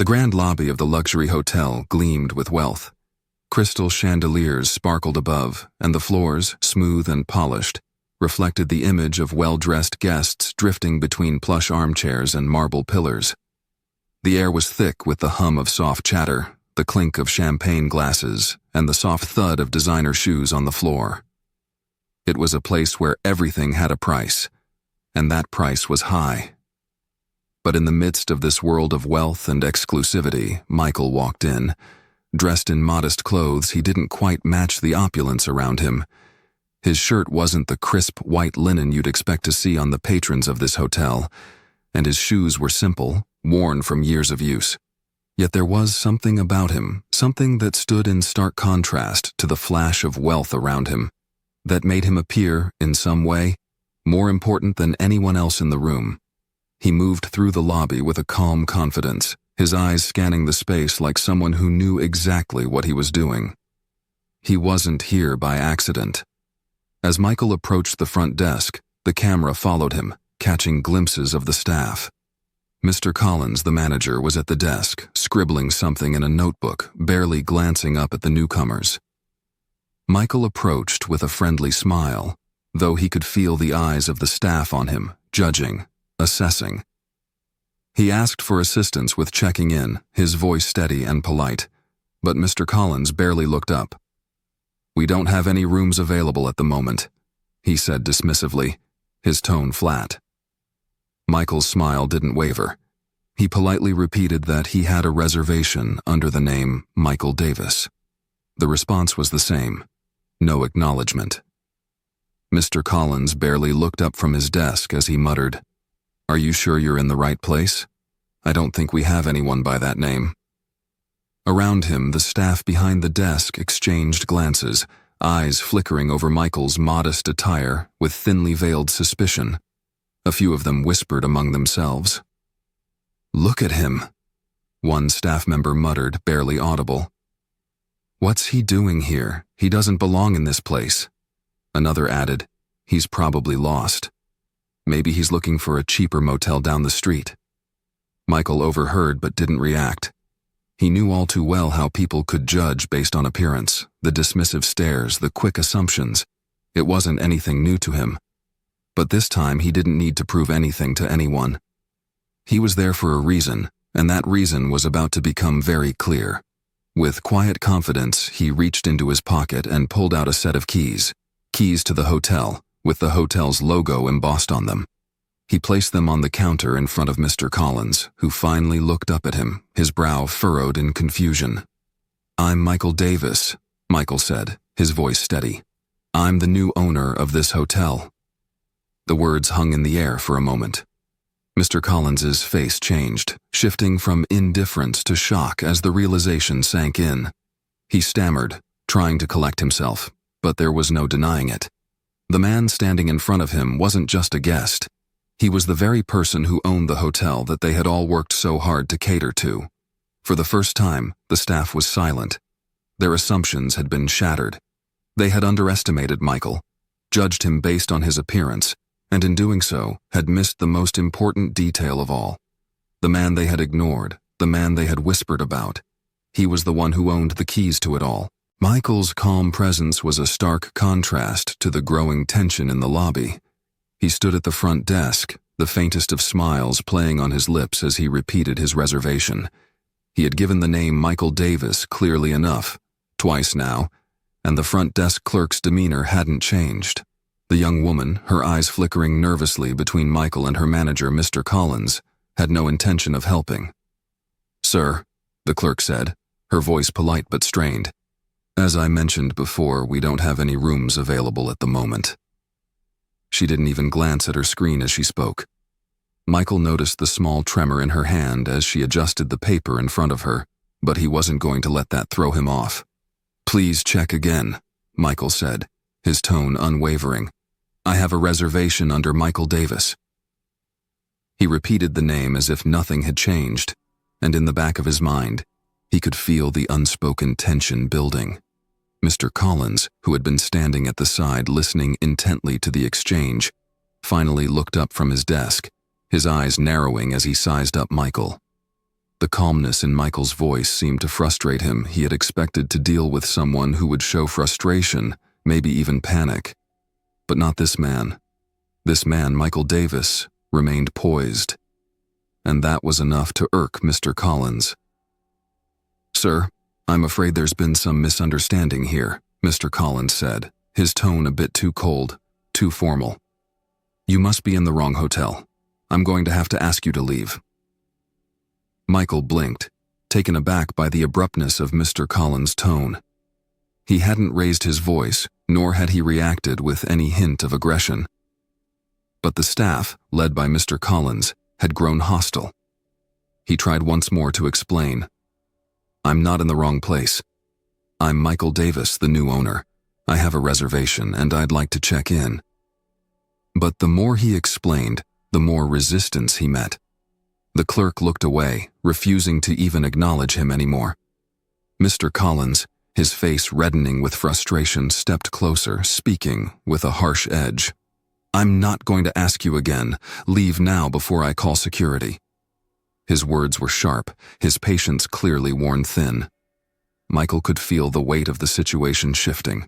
The grand lobby of the luxury hotel gleamed with wealth. Crystal chandeliers sparkled above, and the floors, smooth and polished, reflected the image of well-dressed guests drifting between plush armchairs and marble pillars. The air was thick with the hum of soft chatter, the clink of champagne glasses, and the soft thud of designer shoes on the floor. It was a place where everything had a price, and that price was high. But in the midst of this world of wealth and exclusivity, Michael walked in. Dressed in modest clothes, he didn't quite match the opulence around him. His shirt wasn't the crisp white linen you'd expect to see on the patrons of this hotel, and his shoes were simple, worn from years of use. Yet there was something about him, something that stood in stark contrast to the flash of wealth around him, that made him appear, in some way, more important than anyone else in the room. He moved through the lobby with a calm confidence, his eyes scanning the space like someone who knew exactly what he was doing. He wasn't here by accident. As Michael approached the front desk, the camera followed him, catching glimpses of the staff. Mr. Collins, the manager, was at the desk, scribbling something in a notebook, barely glancing up at the newcomers. Michael approached with a friendly smile, though he could feel the eyes of the staff on him, judging, assessing. He asked for assistance with checking in, his voice steady and polite, but Mr. Collins barely looked up. "We don't have any rooms available at the moment," he said dismissively, his tone flat. Michael's smile didn't waver. He politely repeated that he had a reservation under the name Michael Davis. The response was the same. No acknowledgement. Mr. Collins barely looked up from his desk as he muttered, "Are you sure you're in the right place? I don't think we have anyone by that name." Around him, the staff behind the desk exchanged glances, eyes flickering over Michael's modest attire with thinly veiled suspicion. A few of them whispered among themselves. "Look at him," one staff member muttered, barely audible. "What's he doing here? He doesn't belong in this place." Another added, "He's probably lost. Maybe he's looking for a cheaper motel down the street." Michael overheard but didn't react. He knew all too well how people could judge based on appearance, the dismissive stares, the quick assumptions. It wasn't anything new to him. But this time he didn't need to prove anything to anyone. He was there for a reason, and that reason was about to become very clear. With quiet confidence, he reached into his pocket and pulled out a set of keys. Keys to the hotel, with the hotel's logo embossed on them. He placed them on the counter in front of Mr. Collins, who finally looked up at him, his brow furrowed in confusion. "I'm Michael Davis," Michael said, his voice steady. "I'm the new owner of this hotel." The words hung in the air for a moment. Mr. Collins's face changed, shifting from indifference to shock as the realization sank in. He stammered, trying to collect himself, but there was no denying it. The man standing in front of him wasn't just a guest. He was the very person who owned the hotel that they had all worked so hard to cater to. For the first time, the staff was silent. Their assumptions had been shattered. They had underestimated Michael, judged him based on his appearance, and in doing so, had missed the most important detail of all. The man they had ignored, the man they had whispered about. He was the one who owned the keys to it all. Michael's calm presence was a stark contrast to the growing tension in the lobby. He stood at the front desk, the faintest of smiles playing on his lips as he repeated his reservation. He had given the name Michael Davis clearly enough, twice now, and the front desk clerk's demeanor hadn't changed. The young woman, her eyes flickering nervously between Michael and her manager, Mr. Collins, had no intention of helping. "Sir," the clerk said, her voice polite but strained. "As I mentioned before, we don't have any rooms available at the moment." She didn't even glance at her screen as she spoke. Michael noticed the small tremor in her hand as she adjusted the paper in front of her, but he wasn't going to let that throw him off. "Please check again," Michael said, his tone unwavering. "I have a reservation under Michael Davis." He repeated the name as if nothing had changed, and in the back of his mind, he could feel the unspoken tension building. Mr. Collins, who had been standing at the side listening intently to the exchange, finally looked up from his desk, his eyes narrowing as he sized up Michael. The calmness in Michael's voice seemed to frustrate him. He had expected to deal with someone who would show frustration, maybe even panic. But not this man. This man, Michael Davis, remained poised. And that was enough to irk Mr. Collins. "Sir, I'm afraid there's been some misunderstanding here," Mr. Collins said, his tone a bit too cold, too formal. "You must be in the wrong hotel. I'm going to have to ask you to leave." Michael blinked, taken aback by the abruptness of Mr. Collins' tone. He hadn't raised his voice, nor had he reacted with any hint of aggression. But the staff, led by Mr. Collins, had grown hostile. He tried once more to explain. "I'm not in the wrong place. I'm Michael Davis, the new owner. I have a reservation and I'd like to check in." But the more he explained, the more resistance he met. The clerk looked away, refusing to even acknowledge him anymore. Mr. Collins, his face reddening with frustration, stepped closer, speaking with a harsh edge. "I'm not going to ask you again. Leave now before I call security." His words were sharp, his patience clearly worn thin. Michael could feel the weight of the situation shifting.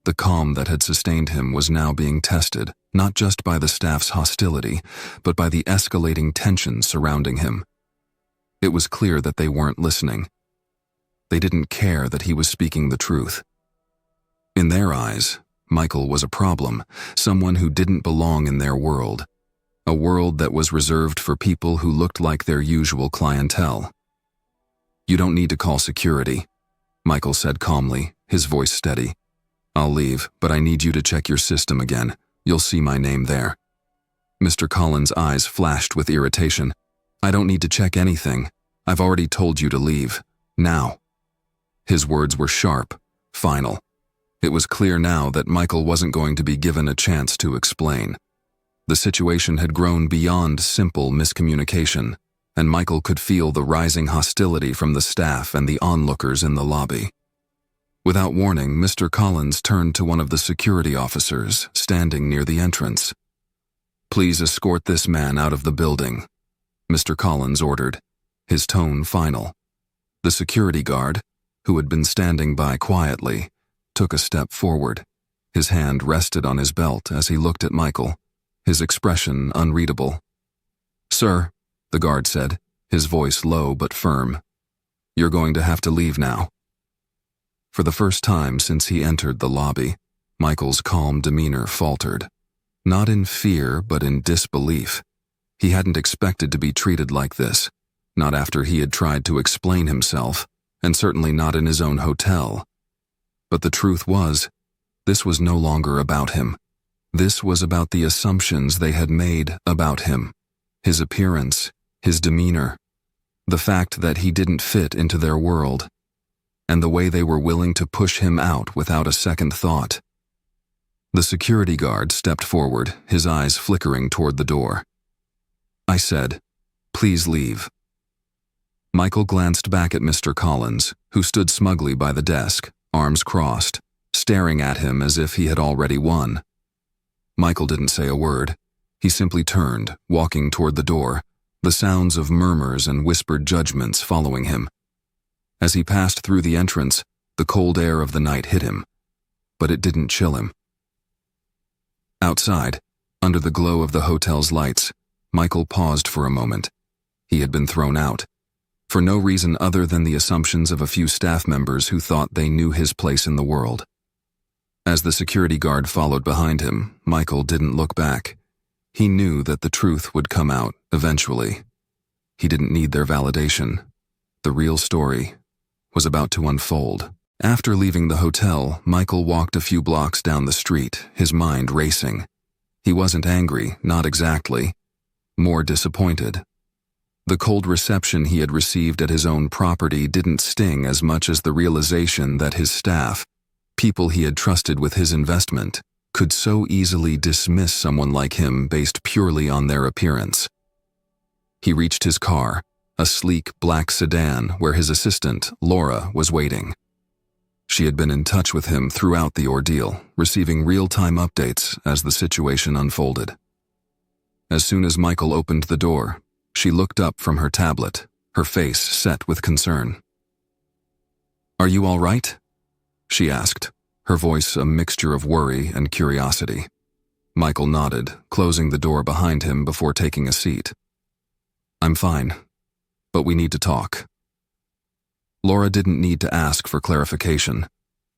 The calm that had sustained him was now being tested, not just by the staff's hostility, but by the escalating tension surrounding him. It was clear that they weren't listening. They didn't care that he was speaking the truth. In their eyes, Michael was a problem, someone who didn't belong in their world, a world that was reserved for people who looked like their usual clientele. "You don't need to call security," Michael said calmly, his voice steady. "I'll leave, but I need you to check your system again. You'll see my name there." Mr. Collins' eyes flashed with irritation. "I don't need to check anything. I've already told you to leave. Now." His words were sharp, final. It was clear now that Michael wasn't going to be given a chance to explain. The situation had grown beyond simple miscommunication, and Michael could feel the rising hostility from the staff and the onlookers in the lobby. Without warning, Mr. Collins turned to one of the security officers standing near the entrance. "Please escort this man out of the building," Mr. Collins ordered, his tone final. The security guard, who had been standing by quietly, took a step forward. His hand rested on his belt as he looked at Michael, his expression unreadable. "Sir," the guard said, his voice low but firm, "you're going to have to leave now." For the first time since he entered the lobby, Michael's calm demeanor faltered. Not in fear, but in disbelief. He hadn't expected to be treated like this, not after he had tried to explain himself, and certainly not in his own hotel. But the truth was, this was no longer about him. This was about the assumptions they had made about him, his appearance, his demeanor, the fact that he didn't fit into their world, and the way they were willing to push him out without a second thought. The security guard stepped forward, his eyes flickering toward the door. "I said, please leave." Michael glanced back at Mr. Collins, who stood smugly by the desk, arms crossed, staring at him as if he had already won. Michael didn't say a word. He simply turned, walking toward the door, the sounds of murmurs and whispered judgments following him. As he passed through the entrance, the cold air of the night hit him, but it didn't chill him. Outside, under the glow of the hotel's lights, Michael paused for a moment. He had been thrown out, for no reason other than the assumptions of a few staff members who thought they knew his place in the world. As the security guard followed behind him, Michael didn't look back. He knew that the truth would come out eventually. He didn't need their validation. The real story was about to unfold. After leaving the hotel, Michael walked a few blocks down the street, his mind racing. He wasn't angry, not exactly. More disappointed. The cold reception he had received at his own property didn't sting as much as the realization that his staff, people he had trusted with his investment, could so easily dismiss someone like him based purely on their appearance. He reached his car, a sleek black sedan where his assistant, Laura, was waiting. She had been in touch with him throughout the ordeal, receiving real-time updates as the situation unfolded. As soon as Michael opened the door, she looked up from her tablet, her face set with concern. "Are you all right?" she asked, her voice a mixture of worry and curiosity. Michael nodded, closing the door behind him before taking a seat. "I'm fine, but we need to talk." Laura didn't need to ask for clarification.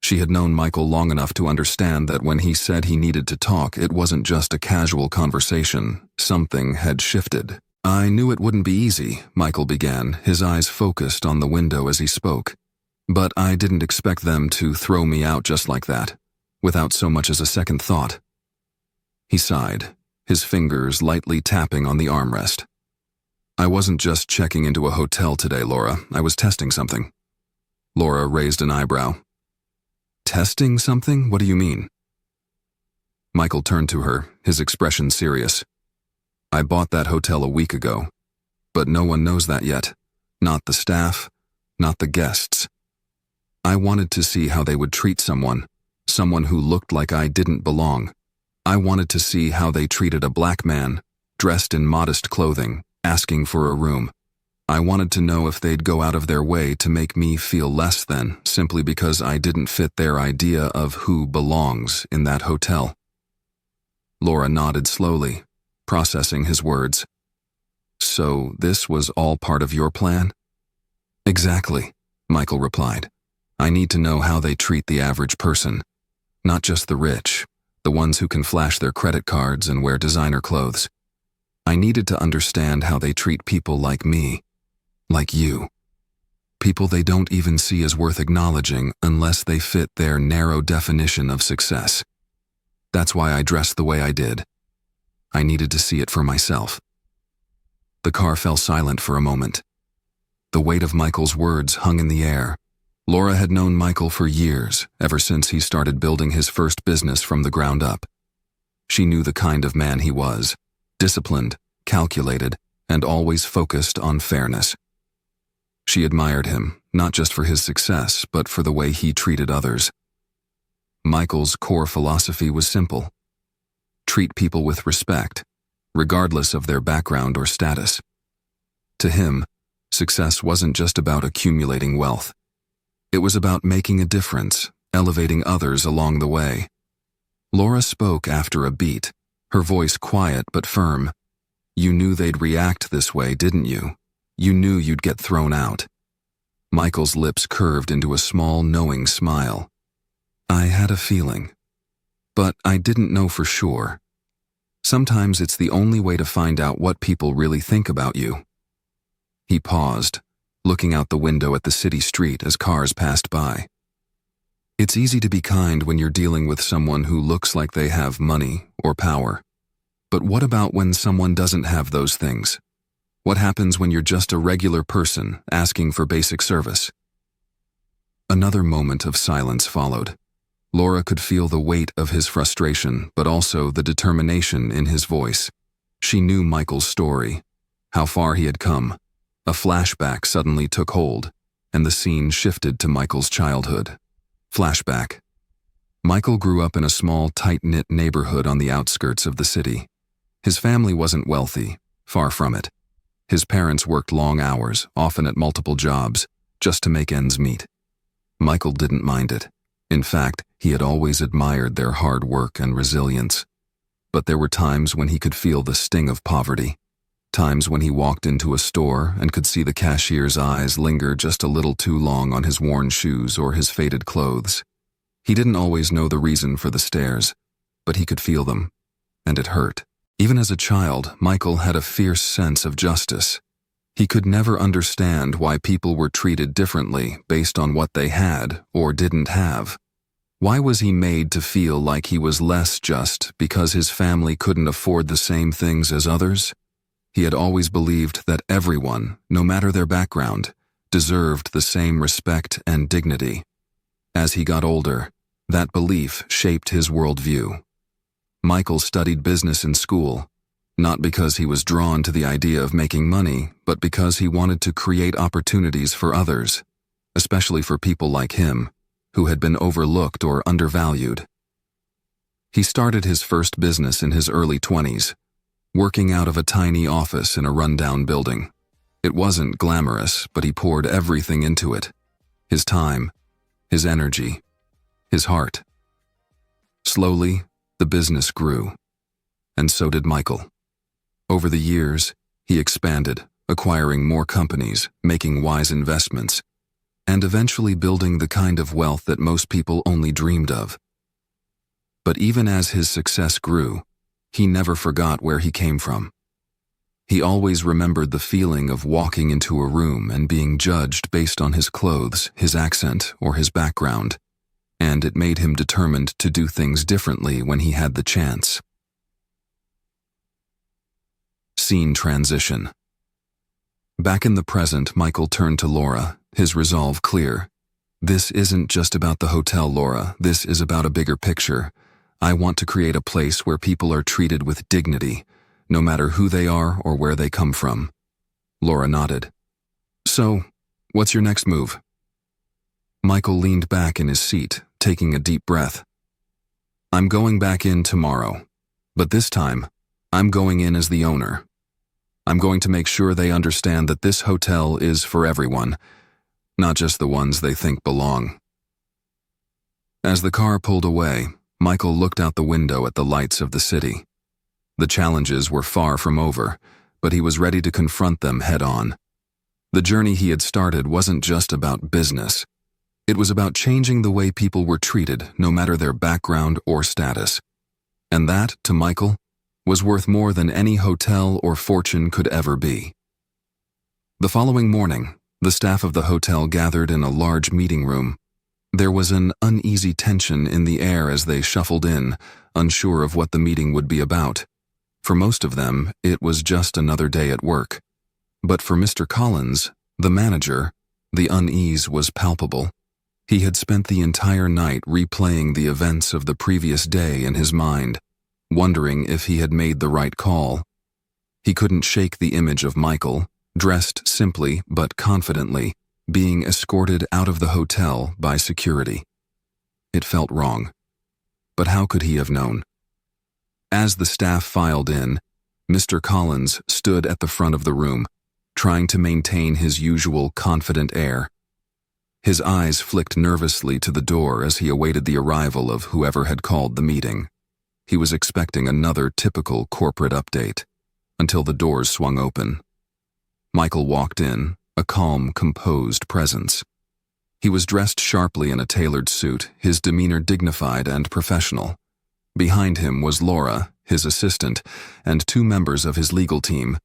She had known Michael long enough to understand that when he said he needed to talk, it wasn't just a casual conversation. Something had shifted. "I knew it wouldn't be easy," Michael began, his eyes focused on the window as he spoke. "But I didn't expect them to throw me out just like that, without so much as a second thought." He sighed, his fingers lightly tapping on the armrest. "I wasn't just checking into a hotel today, Laura. I was testing something." Laura raised an eyebrow. "Testing something? What do you mean?" Michael turned to her, his expression serious. "I bought that hotel a week ago, but no one knows that yet. Not the staff, not the guests. I wanted to see how they would treat someone who looked like I didn't belong. I wanted to see how they treated a black man, dressed in modest clothing, asking for a room. I wanted to know if they'd go out of their way to make me feel less than, simply because I didn't fit their idea of who belongs in that hotel." Laura nodded slowly, processing his words. "So this was all part of your plan?" "Exactly," Michael replied. "I need to know how they treat the average person. Not just the rich, the ones who can flash their credit cards and wear designer clothes. I needed to understand how they treat people like me, like you. People they don't even see as worth acknowledging unless they fit their narrow definition of success. That's why I dressed the way I did. I needed to see it for myself." The car fell silent for a moment. The weight of Michael's words hung in the air. Laura had known Michael for years, ever since he started building his first business from the ground up. She knew the kind of man he was, disciplined, calculated, and always focused on fairness. She admired him, not just for his success, but for the way he treated others. Michael's core philosophy was simple: treat people with respect, regardless of their background or status. To him, success wasn't just about accumulating wealth. It was about making a difference, elevating others along the way. Laura spoke after a beat, her voice quiet but firm. "You knew they'd react this way, didn't you? You knew you'd get thrown out." Michael's lips curved into a small, knowing smile. "I had a feeling, but I didn't know for sure. Sometimes it's the only way to find out what people really think about you." He paused, looking out the window at the city street as cars passed by. "It's easy to be kind when you're dealing with someone who looks like they have money or power. But what about when someone doesn't have those things? What happens when you're just a regular person asking for basic service?" Another moment of silence followed. Laura could feel the weight of his frustration, but also the determination in his voice. She knew Michael's story, how far he had come. A flashback suddenly took hold, and the scene shifted to Michael's childhood. Flashback. Michael grew up in a small, tight-knit neighborhood on the outskirts of the city. His family wasn't wealthy, far from it. His parents worked long hours, often at multiple jobs, just to make ends meet. Michael didn't mind it. In fact, he had always admired their hard work and resilience. But there were times when he could feel the sting of poverty. Times when he walked into a store and could see the cashier's eyes linger just a little too long on his worn shoes or his faded clothes. He didn't always know the reason for the stares, but he could feel them, and it hurt. Even as a child, Michael had a fierce sense of justice. He could never understand why people were treated differently based on what they had or didn't have. Why was he made to feel like he was less just because his family couldn't afford the same things as others? He had always believed that everyone, no matter their background, deserved the same respect and dignity. As he got older, that belief shaped his worldview. Michael studied business in school, not because he was drawn to the idea of making money, but because he wanted to create opportunities for others, especially for people like him, who had been overlooked or undervalued. He started his first business in his early 20s, working out of a tiny office in a rundown building. It wasn't glamorous, but he poured everything into it. His time, his energy, his heart. Slowly, the business grew. And so did Michael. Over the years, he expanded, acquiring more companies, making wise investments, and eventually building the kind of wealth that most people only dreamed of. But even as his success grew, he never forgot where he came from. He always remembered the feeling of walking into a room and being judged based on his clothes, his accent, or his background, and it made him determined to do things differently when he had the chance. Scene transition. Back in the present, Michael turned to Laura, his resolve clear. This isn't just about the hotel, Laura. This is about a bigger picture. I want to create a place where people are treated with dignity, no matter who they are or where they come from. Laura nodded. So, what's your next move? Michael leaned back in his seat, taking a deep breath. I'm going back in tomorrow, but this time, I'm going in as the owner. I'm going to make sure they understand that this hotel is for everyone, not just the ones they think belong. As the car pulled away, Michael looked out the window at the lights of the city. The challenges were far from over, but he was ready to confront them head-on. The journey he had started wasn't just about business. It was about changing the way people were treated, no matter their background or status. And that, to Michael, was worth more than any hotel or fortune could ever be. The following morning, the staff of the hotel gathered in a large meeting room. There was an uneasy tension in the air as they shuffled in, unsure of what the meeting would be about. For most of them, it was just another day at work. But for Mr. Collins, the manager, the unease was palpable. He had spent the entire night replaying the events of the previous day in his mind, wondering if he had made the right call. He couldn't shake the image of Michael, dressed simply but confidently, being escorted out of the hotel by security. It felt wrong. But how could he have known? As the staff filed in, Mr. Collins stood at the front of the room, trying to maintain his usual confident air. His eyes flicked nervously to the door as he awaited the arrival of whoever had called the meeting. He was expecting another typical corporate update, until the doors swung open. Michael walked in, a calm, composed presence. He was dressed sharply in a tailored suit, his demeanor dignified and professional. Behind him was Laura, his assistant, and two members of his legal team,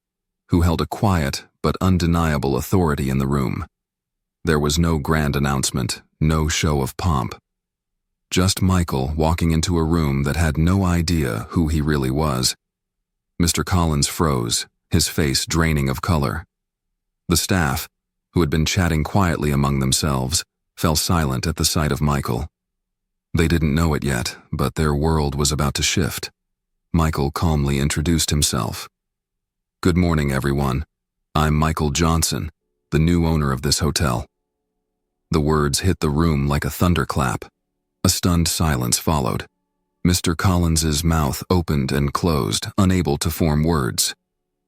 who held a quiet but undeniable authority in the room. There was no grand announcement, no show of pomp. Just Michael walking into a room that had no idea who he really was. Mr. Collins froze, his face draining of color. The staff, who had been chatting quietly among themselves, fell silent at the sight of Michael. They didn't know it yet, but their world was about to shift. Michael calmly introduced himself. Good morning, everyone. I'm Michael Johnson, the new owner of this hotel. The words hit the room like a thunderclap. A stunned silence followed. Mr. Collins's mouth opened and closed, unable to form words.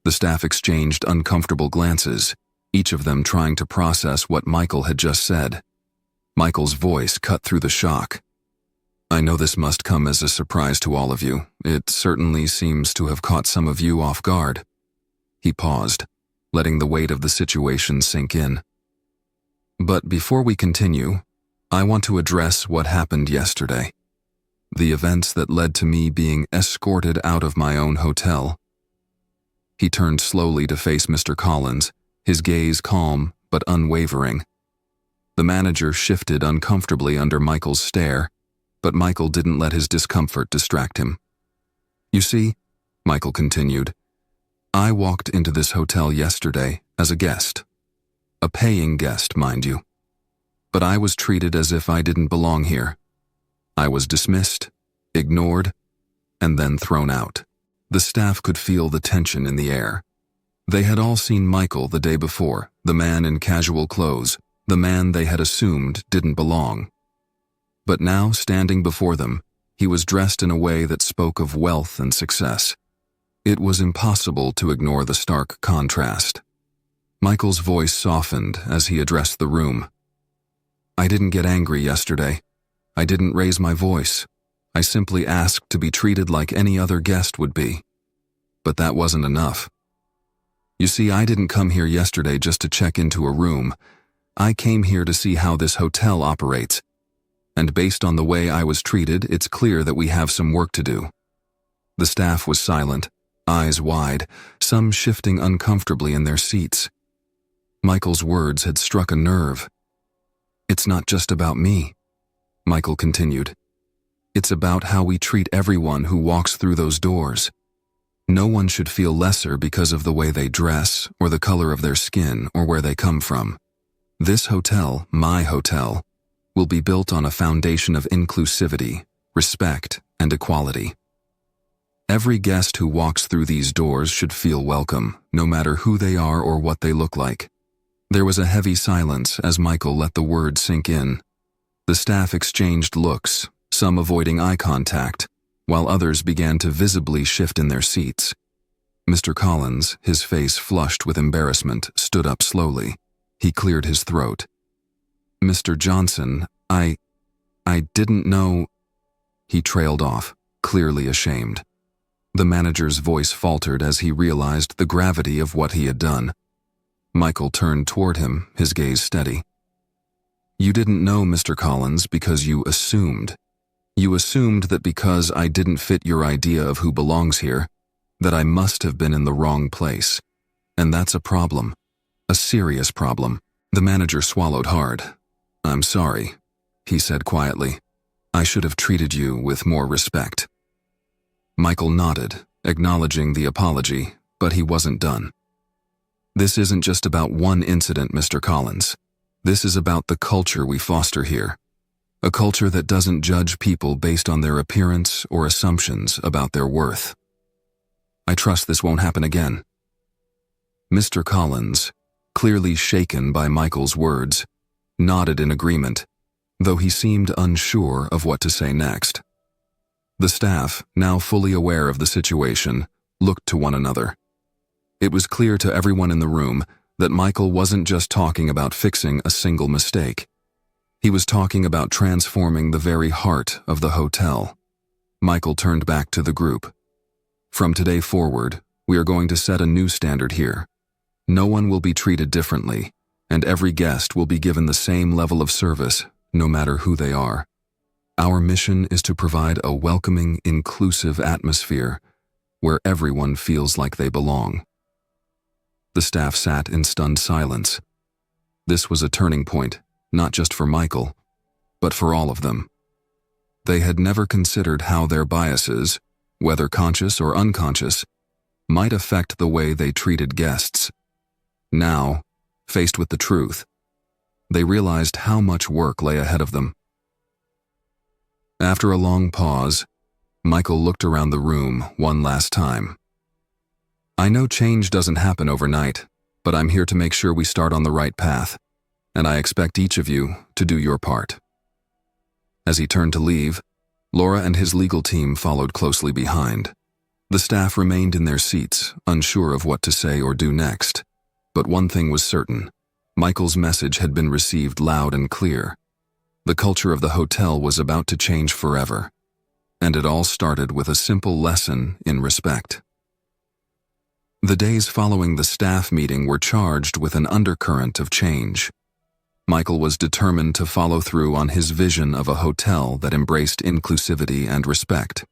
The staff exchanged uncomfortable glances, each of them trying to process what Michael had just said. Michael's voice cut through the shock. I know this must come as a surprise to all of you. It certainly seems to have caught some of you off guard. He paused, letting the weight of the situation sink in. But before we continue, I want to address what happened yesterday. The events that led to me being escorted out of my own hotel. He turned slowly to face Mr. Collins, his gaze calm but unwavering. The manager shifted uncomfortably under Michael's stare, but Michael didn't let his discomfort distract him. You see, Michael continued, I walked into this hotel yesterday as a guest. A paying guest, mind you. But I was treated as if I didn't belong here. I was dismissed, ignored, and then thrown out. The staff could feel the tension in the air. They had all seen Michael the day before, the man in casual clothes, the man they had assumed didn't belong. But now, standing before them, he was dressed in a way that spoke of wealth and success. It was impossible to ignore the stark contrast. Michael's voice softened as he addressed the room. I didn't get angry yesterday. I didn't raise my voice. I simply asked to be treated like any other guest would be. But that wasn't enough. You see, I didn't come here yesterday just to check into a room. I came here to see how this hotel operates. And based on the way I was treated, it's clear that we have some work to do. The staff was silent, eyes wide, some shifting uncomfortably in their seats. Michael's words had struck a nerve. It's not just about me, Michael continued. It's about how we treat everyone who walks through those doors. No one should feel lesser because of the way they dress or the color of their skin or where they come from. This hotel, my hotel, will be built on a foundation of inclusivity, respect, and equality. Every guest who walks through these doors should feel welcome, no matter who they are or what they look like. There was a heavy silence as Michael let the words sink in. The staff exchanged looks, some avoiding eye contact, while others began to visibly shift in their seats. Mr. Collins, his face flushed with embarrassment, stood up slowly. He cleared his throat. Mr. Johnson, I didn't know. He trailed off, clearly ashamed. The manager's voice faltered as he realized the gravity of what he had done. Michael turned toward him, his gaze steady. You didn't know, Mr. Collins, because you assumed. You assumed that because I didn't fit your idea of who belongs here, that I must have been in the wrong place. And that's a problem. A serious problem. The manager swallowed hard. I'm sorry, he said quietly. I should have treated you with more respect. Michael nodded, acknowledging the apology, but he wasn't done. This isn't just about one incident, Mr. Collins. This is about the culture we foster here. A culture that doesn't judge people based on their appearance or assumptions about their worth. I trust this won't happen again. Mr. Collins, clearly shaken by Michael's words, nodded in agreement, though he seemed unsure of what to say next. The staff, now fully aware of the situation, looked to one another. It was clear to everyone in the room that Michael wasn't just talking about fixing a single mistake. He was talking about transforming the very heart of the hotel. Michael turned back to the group. From today forward, we are going to set a new standard here. No one will be treated differently, and every guest will be given the same level of service, no matter who they are. Our mission is to provide a welcoming, inclusive atmosphere where everyone feels like they belong. The staff sat in stunned silence. This was a turning point, not just for Michael, but for all of them. They had never considered how their biases, whether conscious or unconscious, might affect the way they treated guests. Now, faced with the truth, they realized how much work lay ahead of them. After a long pause, Michael looked around the room one last time. I know change doesn't happen overnight, but I'm here to make sure we start on the right path, and I expect each of you to do your part. As he turned to leave, Laura and his legal team followed closely behind. The staff remained in their seats, unsure of what to say or do next. But one thing was certain. Michael's message had been received loud and clear. The culture of the hotel was about to change forever. And it all started with a simple lesson in respect. The days following the staff meeting were charged with an undercurrent of change. Michael was determined to follow through on his vision of a hotel that embraced inclusivity and respect.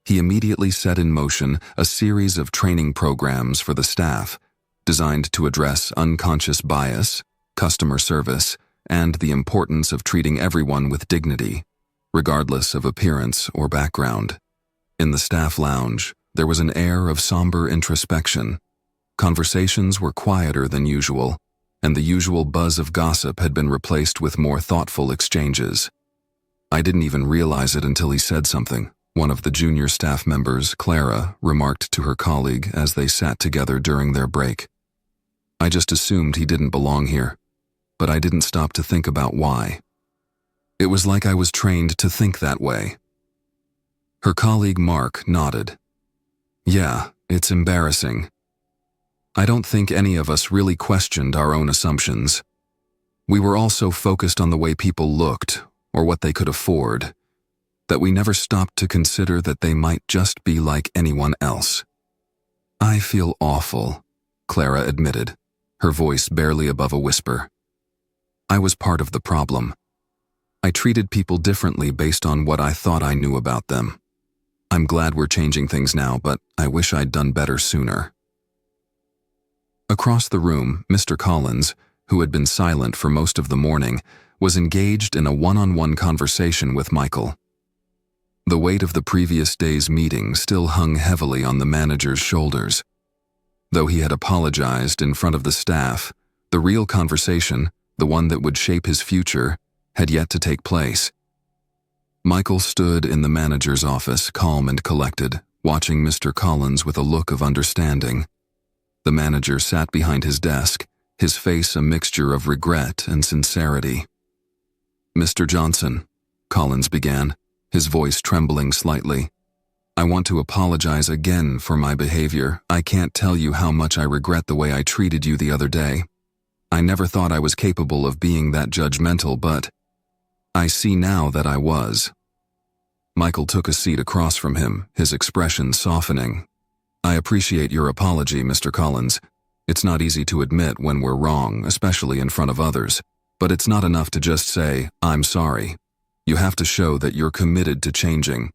He immediately set in motion a series of training programs for the staff, designed to address unconscious bias, customer service, and the importance of treating everyone with dignity, regardless of appearance or background. In the staff lounge, there was an air of somber introspection. Conversations were quieter than usual, and the usual buzz of gossip had been replaced with more thoughtful exchanges. I didn't even realize it until he said something. One of the junior staff members, Clara, remarked to her colleague as they sat together during their break. I just assumed he didn't belong here, but I didn't stop to think about why. It was like I was trained to think that way. Her colleague Mark nodded. Yeah, it's embarrassing. I don't think any of us really questioned our own assumptions. We were all so focused on the way people looked, or what they could afford, that we never stopped to consider that they might just be like anyone else. I feel awful, Clara admitted, her voice barely above a whisper. I was part of the problem. I treated people differently based on what I thought I knew about them. I'm glad we're changing things now, but I wish I'd done better sooner. Across the room, Mr. Collins, who had been silent for most of the morning, was engaged in a one-on-one conversation with Michael. The weight of the previous day's meeting still hung heavily on the manager's shoulders. Though he had apologized in front of the staff, the real conversation, the one that would shape his future, had yet to take place. Michael stood in the manager's office, calm and collected, watching Mr. Collins with a look of understanding. The manager sat behind his desk, his face a mixture of regret and sincerity. "Mr. Johnson," Collins began, his voice trembling slightly, "I want to apologize again for my behavior. I can't tell you how much I regret the way I treated you the other day. I never thought I was capable of being that judgmental, but I see now that I was." Michael took a seat across from him, his expression softening. "I appreciate your apology, Mr. Collins. It's not easy to admit when we're wrong, especially in front of others. But it's not enough to just say, 'I'm sorry.' You have to show that you're committed to changing.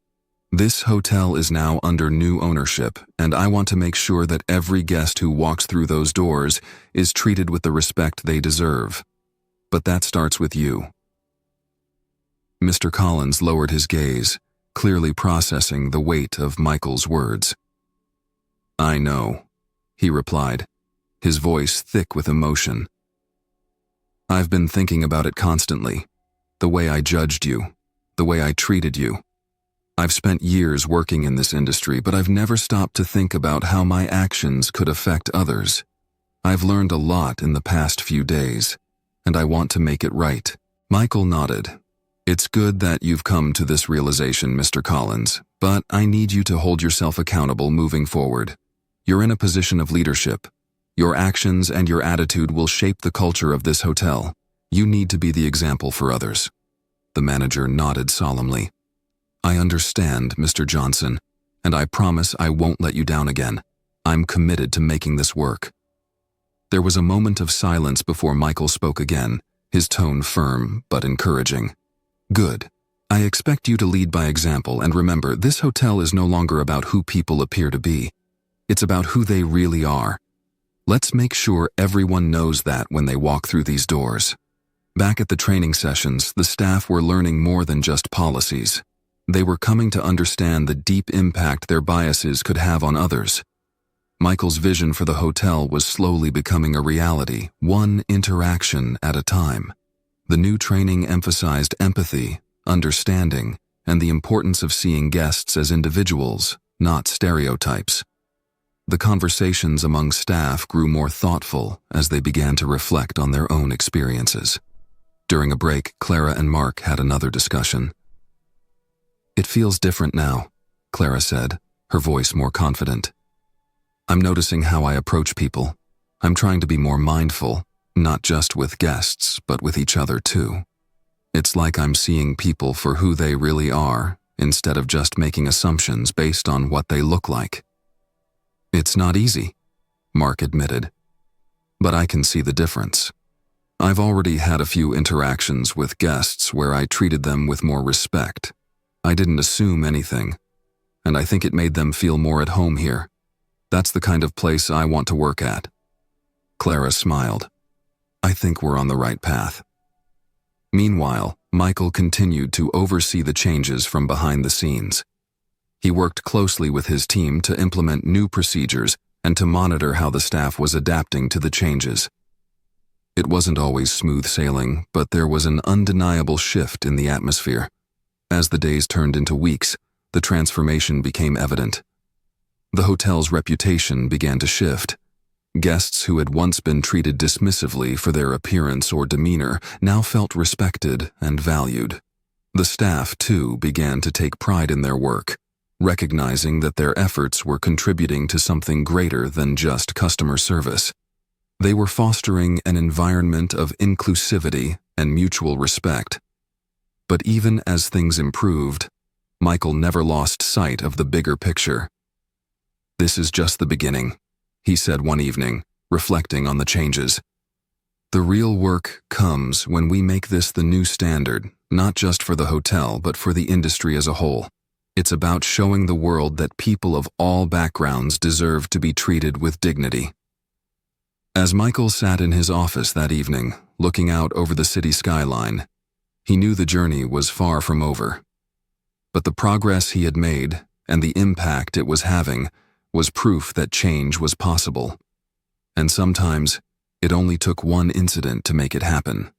This hotel is now under new ownership, and I want to make sure that every guest who walks through those doors is treated with the respect they deserve. But that starts with you." Mr. Collins lowered his gaze, clearly processing the weight of Michael's words. "I know," he replied, his voice thick with emotion. "I've been thinking about it constantly. The way I judged you, the way I treated you. I've spent years working in this industry, but I've never stopped to think about how my actions could affect others. I've learned a lot in the past few days, and I want to make it right." Michael nodded. "It's good that you've come to this realization, Mr. Collins, but I need you to hold yourself accountable moving forward. You're in a position of leadership. Your actions and your attitude will shape the culture of this hotel. You need to be the example for others." The manager nodded solemnly. "I understand, Mr. Johnson, and I promise I won't let you down again. I'm committed to making this work." There was a moment of silence before Michael spoke again, his tone firm but encouraging. "Good. I expect you to lead by example, and remember, this hotel is no longer about who people appear to be. It's about who they really are. Let's make sure everyone knows that when they walk through these doors." Back at the training sessions, the staff were learning more than just policies. They were coming to understand the deep impact their biases could have on others. Michael's vision for the hotel was slowly becoming a reality, one interaction at a time. The new training emphasized empathy, understanding, and the importance of seeing guests as individuals, not stereotypes. The conversations among staff grew more thoughtful as they began to reflect on their own experiences. During a break, Clara and Mark had another discussion. "It feels different now," Clara said, her voice more confident. "I'm noticing how I approach people. I'm trying to be more mindful, not just with guests, but with each other too. It's like I'm seeing people for who they really are, instead of just making assumptions based on what they look like." "It's not easy," Mark admitted, "but I can see the difference. I've already had a few interactions with guests where I treated them with more respect. I didn't assume anything, and I think it made them feel more at home here. That's the kind of place I want to work at." Clara smiled. "I think we're on the right path." Meanwhile, Michael continued to oversee the changes from behind the scenes. He worked closely with his team to implement new procedures and to monitor how the staff was adapting to the changes. It wasn't always smooth sailing, but there was an undeniable shift in the atmosphere. As the days turned into weeks, the transformation became evident. The hotel's reputation began to shift. Guests who had once been treated dismissively for their appearance or demeanor now felt respected and valued. The staff, too, began to take pride in their work. recognizing that their efforts were contributing to something greater than just customer service. They were fostering an environment of inclusivity and mutual respect. But even as things improved, Michael never lost sight of the bigger picture. "This is just the beginning," he said one evening, reflecting on the changes. "The real work comes when we make this the new standard, not just for the hotel, but for the industry as a whole. It's about showing the world that people of all backgrounds deserve to be treated with dignity." As Michael sat in his office that evening, looking out over the city skyline, he knew the journey was far from over. But the progress he had made and the impact it was having was proof that change was possible. And sometimes, it only took one incident to make it happen.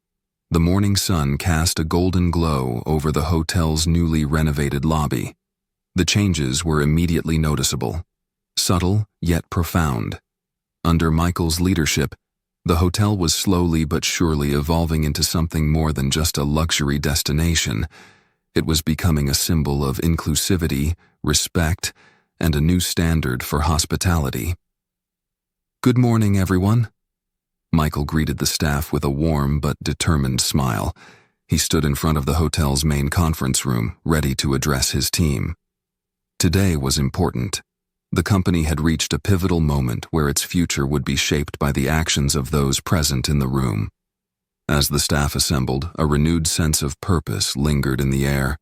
The morning sun cast a golden glow over the hotel's newly renovated lobby. The changes were immediately noticeable, subtle yet profound. Under Michael's leadership, the hotel was slowly but surely evolving into something more than just a luxury destination. It was becoming a symbol of inclusivity, respect, and a new standard for hospitality. "Good morning, everyone." Michael greeted the staff with a warm but determined smile. He stood in front of the hotel's main conference room, ready to address his team. Today was important. The company had reached a pivotal moment where its future would be shaped by the actions of those present in the room. As the staff assembled, a renewed sense of purpose lingered in the air.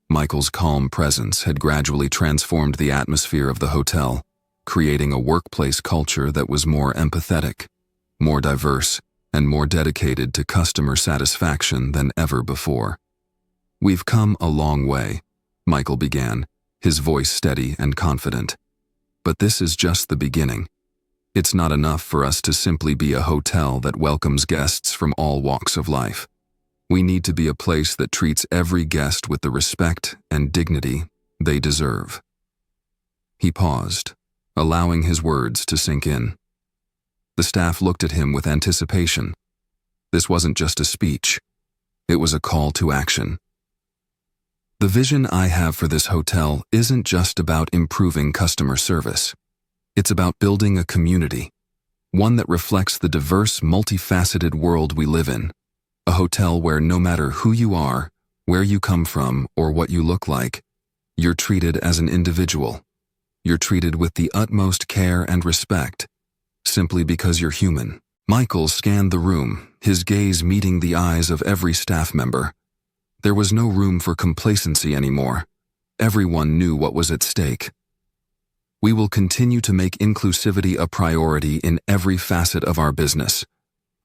Michael's calm presence had gradually transformed the atmosphere of the hotel, creating a workplace culture that was more empathetic, more diverse, and more dedicated to customer satisfaction than ever before. "We've come a long way," Michael began, his voice steady and confident. "But this is just the beginning. It's not enough for us to simply be a hotel that welcomes guests from all walks of life. We need to be a place that treats every guest with the respect and dignity they deserve." He paused, allowing his words to sink in. The staff looked at him with anticipation. This wasn't just a speech. It was a call to action. "The vision I have for this hotel isn't just about improving customer service. It's about building a community, one that reflects the diverse, multifaceted world we live in. A hotel where no matter who you are, where you come from, or what you look like, you're treated as an individual. You're treated with the utmost care and respect, simply because you're human." Michael scanned the room, his gaze meeting the eyes of every staff member. There was no room for complacency anymore. Everyone knew what was at stake. "We will continue to make inclusivity a priority in every facet of our business.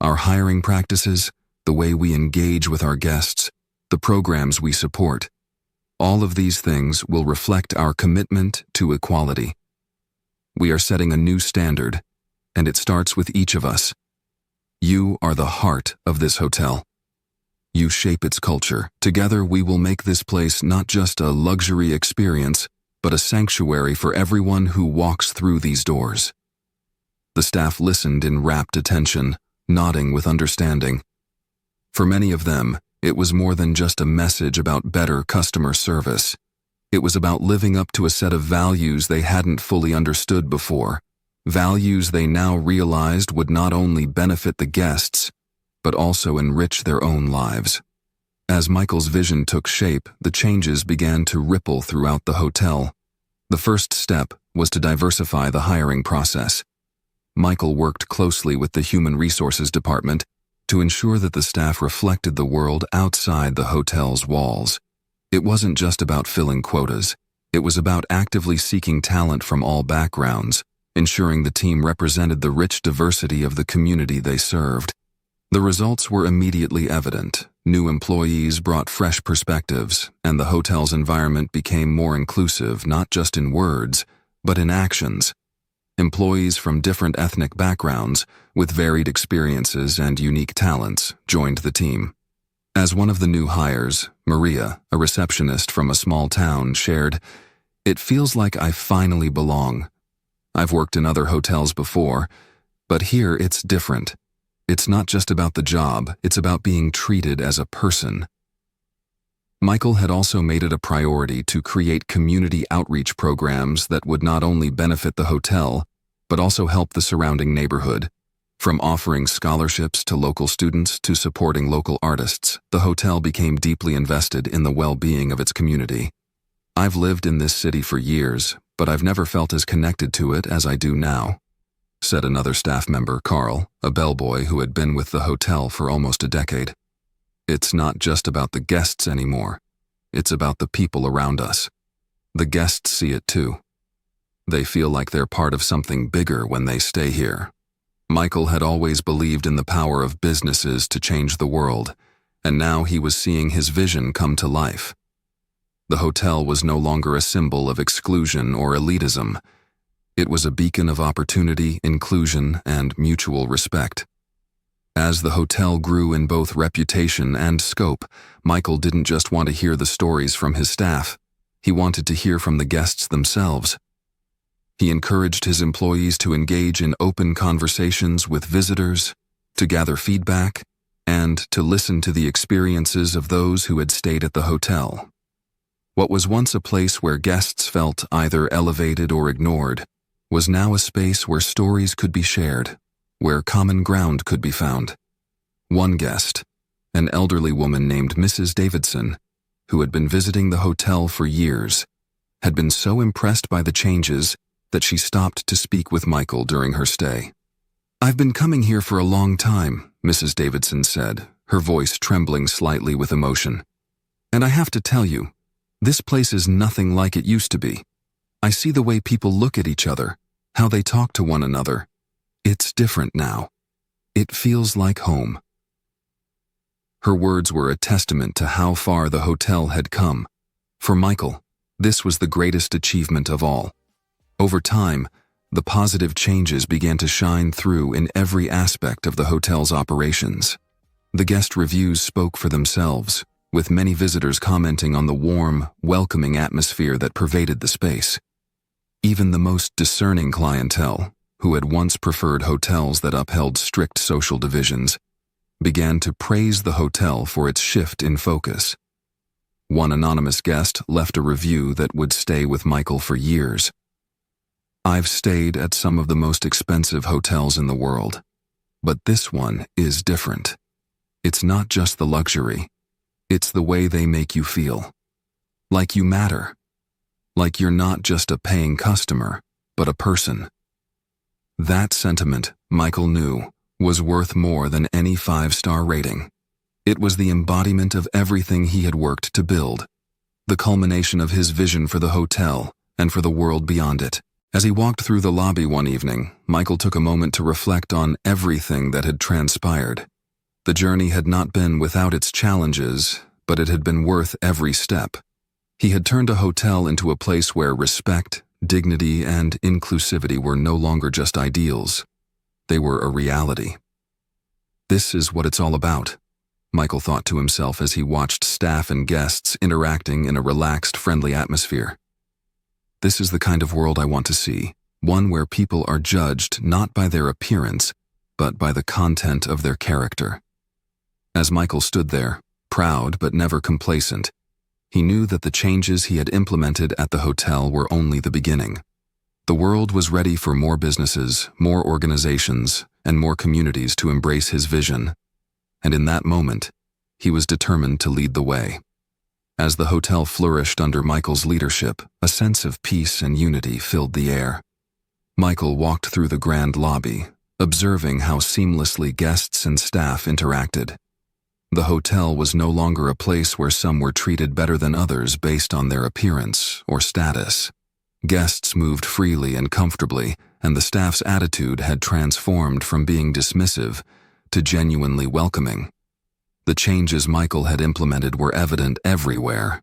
Our hiring practices, the way we engage with our guests, the programs we support. All of these things will reflect our commitment to equality. We are setting a new standard, and it starts with each of us. You are the heart of this hotel. You shape its culture. Together we will make this place not just a luxury experience, but a sanctuary for everyone who walks through these doors." The staff listened in rapt attention, nodding with understanding. For many of them, it was more than just a message about better customer service. It was about living up to a set of values they hadn't fully understood before, values they now realized would not only benefit the guests, but also enrich their own lives. As Michael's vision took shape, the changes began to ripple throughout the hotel. The first step was to diversify the hiring process. Michael worked closely with the Human Resources Department to ensure that the staff reflected the world outside the hotel's walls. It wasn't just about filling quotas. It was about actively seeking talent from all backgrounds, ensuring the team represented the rich diversity of the community they served. The results were immediately evident. New employees brought fresh perspectives, and the hotel's environment became more inclusive, not just in words, but in actions. Employees from different ethnic backgrounds, with varied experiences and unique talents, joined the team. As one of the new hires, Maria, a receptionist from a small town, shared, "It feels like I finally belong. I've worked in other hotels before, but here it's different. It's not just about the job, it's about being treated as a person." Michael had also made it a priority to create community outreach programs that would not only benefit the hotel, but also help the surrounding neighborhood. From offering scholarships to local students to supporting local artists, the hotel became deeply invested in the well-being of its community. "I've lived in this city for years, but I've never felt as connected to it as I do now," said another staff member, Carl, a bellboy who had been with the hotel for almost a decade. "It's not just about the guests anymore. It's about the people around us. The guests see it too. They feel like they're part of something bigger when they stay here." Michael had always believed in the power of businesses to change the world, and now he was seeing his vision come to life. The hotel was no longer a symbol of exclusion or elitism. It was a beacon of opportunity, inclusion, and mutual respect. As the hotel grew in both reputation and scope, Michael didn't just want to hear the stories from his staff. He wanted to hear from the guests themselves. He encouraged his employees to engage in open conversations with visitors, to gather feedback, and to listen to the experiences of those who had stayed at the hotel. What was once a place where guests felt either elevated or ignored was now a space where stories could be shared, where common ground could be found. One guest, an elderly woman named Mrs. Davidson, who had been visiting the hotel for years, had been so impressed by the changes that she stopped to speak with Michael during her stay. "I've been coming here for a long time," Mrs. Davidson said, her voice trembling slightly with emotion. "And I have to tell you, this place is nothing like it used to be. I see the way people look at each other, how they talk to one another. It's different now. It feels like home." Her words were a testament to how far the hotel had come. For Michael, this was the greatest achievement of all. Over time, the positive changes began to shine through in every aspect of the hotel's operations. The guest reviews spoke for themselves, with many visitors commenting on the warm, welcoming atmosphere that pervaded the space. Even the most discerning clientele, who had once preferred hotels that upheld strict social divisions, began to praise the hotel for its shift in focus. One anonymous guest left a review that would stay with Michael for years. "I've stayed at some of the most expensive hotels in the world, but this one is different. It's not just the luxury, it's the way they make you feel. Like you matter. Like you're not just a paying customer, but a person." That sentiment, Michael knew, was worth more than any 5-star rating. It was the embodiment of everything he had worked to build, the culmination of his vision for the hotel and for the world beyond it. As he walked through the lobby one evening, Michael took a moment to reflect on everything that had transpired. The journey had not been without its challenges, but it had been worth every step. He had turned a hotel into a place where respect, dignity, and inclusivity were no longer just ideals. They were a reality. "This is what it's all about," Michael thought to himself as he watched staff and guests interacting in a relaxed, friendly atmosphere. "This is the kind of world I want to see, one where people are judged not by their appearance, but by the content of their character." As Michael stood there, proud but never complacent, he knew that the changes he had implemented at the hotel were only the beginning. The world was ready for more businesses, more organizations, and more communities to embrace his vision. And in that moment, he was determined to lead the way. As the hotel flourished under Michael's leadership, a sense of peace and unity filled the air. Michael walked through the grand lobby, observing how seamlessly guests and staff interacted. The hotel was no longer a place where some were treated better than others based on their appearance or status. Guests moved freely and comfortably, and the staff's attitude had transformed from being dismissive to genuinely welcoming. The changes Michael had implemented were evident everywhere.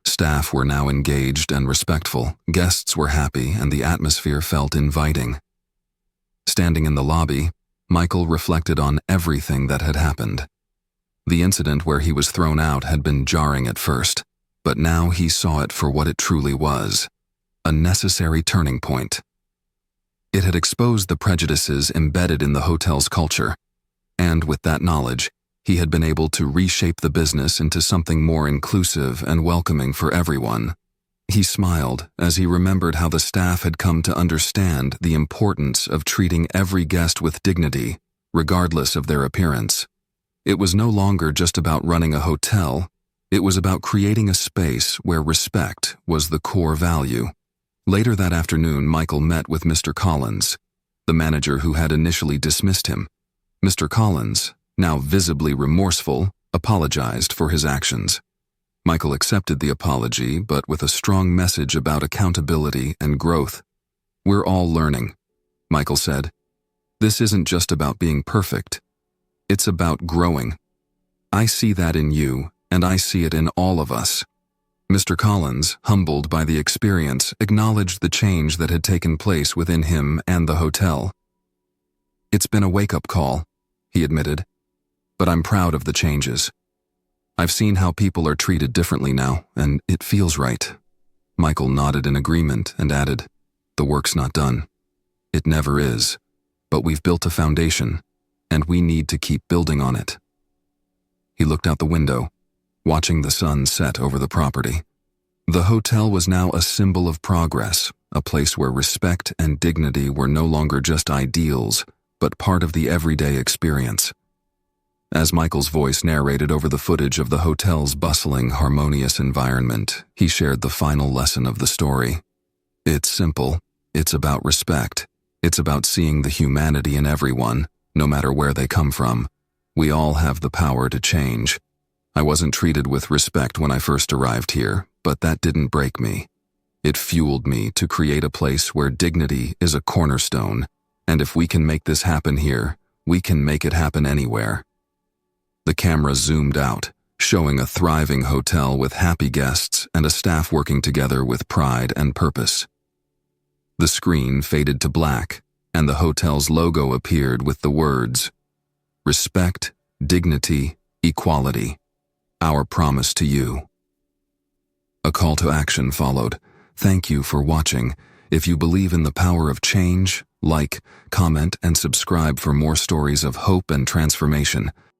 Staff were now engaged and respectful, guests were happy, and the atmosphere felt inviting. Standing in the lobby, Michael reflected on everything that had happened. The incident where he was thrown out had been jarring at first, but now he saw it for what it truly was, a necessary turning point. It had exposed the prejudices embedded in the hotel's culture, and with that knowledge, He had been able to reshape the business into something more inclusive and welcoming for everyone. He smiled as he remembered how the staff had come to understand the importance of treating every guest with dignity, regardless of their appearance. It was no longer just about running a hotel, it was about creating a space where respect was the core value. Later that afternoon, Michael met with Mr. Collins, the manager who had initially dismissed him. Mr. Collins, now visibly remorseful, apologized for his actions. Michael accepted the apology, but with a strong message about accountability and growth. "We're all learning," Michael said. "This isn't just about being perfect. It's about growing. I see that in you, and I see it in all of us." Mr. Collins, humbled by the experience, acknowledged the change that had taken place within him and the hotel. "It's been a wake-up call," he admitted, "but I'm proud of the changes. I've seen how people are treated differently now, and it feels right." Michael nodded in agreement and added, "The work's not done. It never is. But we've built a foundation, and we need to keep building on it." He looked out the window, watching the sun set over the property. The hotel was now a symbol of progress, a place where respect and dignity were no longer just ideals, but part of the everyday experience. As Michael's voice narrated over the footage of the hotel's bustling, harmonious environment, he shared the final lesson of the story. It's simple. It's about respect. It's about seeing the humanity in everyone, no matter where they come from. We all have the power to change. I wasn't treated with respect when I first arrived here, but that didn't break me. It fueled me to create a place where dignity is a cornerstone, and if we can make this happen here, we can make it happen anywhere. The camera zoomed out, showing a thriving hotel with happy guests and a staff working together with pride and purpose. The screen faded to black, and the hotel's logo appeared with the words, "Respect, dignity, equality. Our promise to you." A call to action followed. Thank you for watching. If you believe in the power of change, like, comment, and subscribe for more stories of hope and transformation.